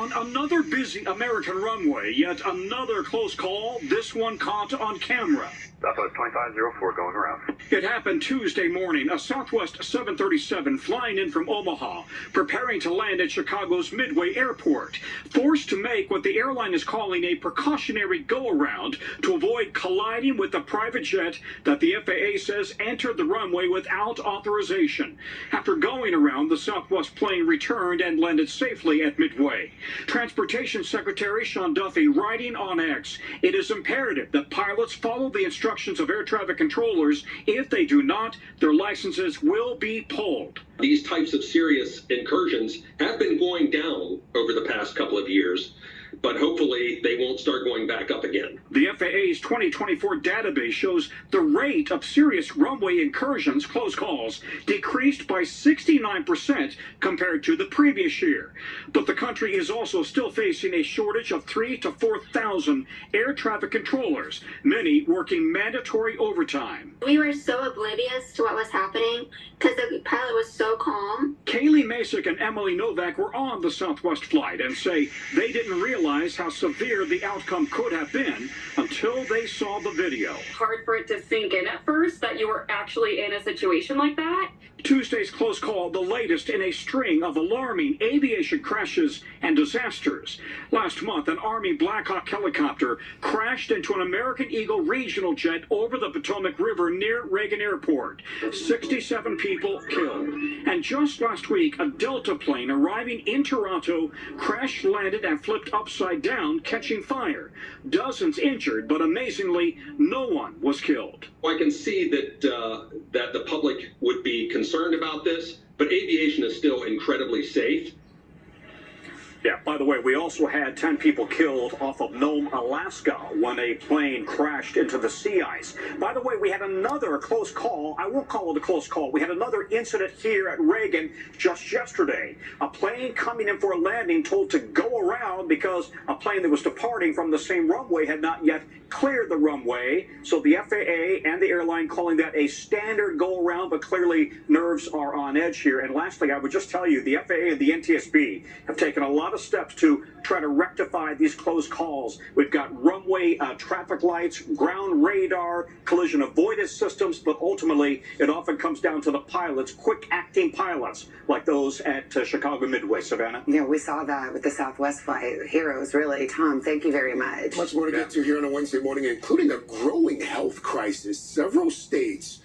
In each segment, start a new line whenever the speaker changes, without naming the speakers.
On another busy American runway, yet another close call, this one caught on camera.
Southwest 2504 going around.
It happened Tuesday morning. A Southwest 737 flying in from Omaha, preparing to land at Chicago's Midway Airport, forced to make what the airline is calling a precautionary go-around to avoid colliding with the private jet that the FAA says entered the runway without authorization. After going around, the Southwest plane returned and landed safely at Midway. Transportation Secretary Sean Duffy writing on X, "It is imperative that pilots follow the instructions of air traffic controllers. If they do not, their licenses will be pulled."
These types of serious incursions have been going down over the past couple of years, but hopefully they won't start going back up again.
The FAA's 2024 database shows the rate of serious runway incursions, close calls, decreased by 69% compared to the previous year. But the country is also still facing a shortage of 3,000 to 4,000 air traffic controllers, many working mandatory overtime.
We were so oblivious to what was happening because the pilot was so calm.
Kaylee Masick and Emily Novak were on the Southwest flight and say they didn't realize how severe the outcome could have been until they saw the video.
Hard for it to sink in at first that you were actually in a situation like that.
Tuesday's close call, the latest in a string of alarming aviation crashes and disasters. Last month, an Army Black Hawk helicopter crashed into an American Eagle regional jet over the Potomac River near Reagan Airport. 67 people killed. And just last week, a Delta plane arriving in Toronto crash-landed and flipped upside down, catching fire. Dozens injured, but amazingly, no one was killed.
I can see that the public would be concerned about this, but aviation is still incredibly safe.
Yeah, by the way, we also had 10 people killed off of Nome, Alaska, when a plane crashed into the sea ice. By the way, we had another close call. I won't call it a close call. We had another incident here at Reagan just yesterday. A plane coming in for a landing told to go around because a plane that was departing from the same runway had not yet cleared the runway. So the FAA and the airline calling that a standard go-around, but clearly nerves are on edge here. And lastly, I would just tell you, the FAA and the NTSB have taken a lot of steps to try to rectify these close calls. We've got runway traffic lights, ground radar, collision avoidance systems, but ultimately it often comes down to the pilots, quick-acting pilots like those at Chicago Midway. Savannah?
Yeah, we saw that with the Southwest flight. Heroes, really. Tom, thank you very much.
Much more to get to here on a Wednesday morning, including a growing health crisis. Several states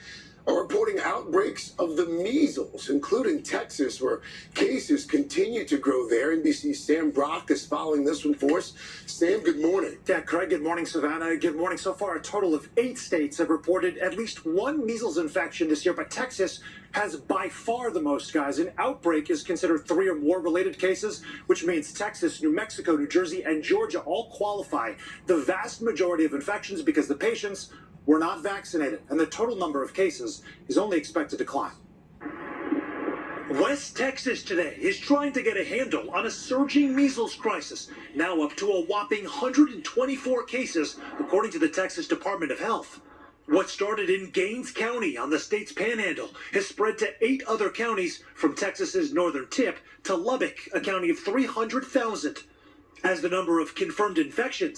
are reporting outbreaks of the measles, including Texas, where cases continue to grow there. NBC's Sam Brock is following this one for us. Sam, good morning.
Yeah, Craig, good morning, Savannah. Good morning. So far, a total of 8 states have reported at least one measles infection this year, but Texas has by far the most, guys. An outbreak is considered 3 or more related cases, which means Texas, New Mexico, New Jersey, and Georgia all qualify. The vast majority of infections because the patients were not vaccinated, and the total number of cases is only expected to climb. West Texas today is trying to get a handle on a surging measles crisis, now up to a whopping 124 cases, according to the Texas Department of Health. What started in Gaines County on the state's panhandle has spread to 8 other counties, from Texas's northern tip to Lubbock, a county of 300,000. As the number of confirmed infections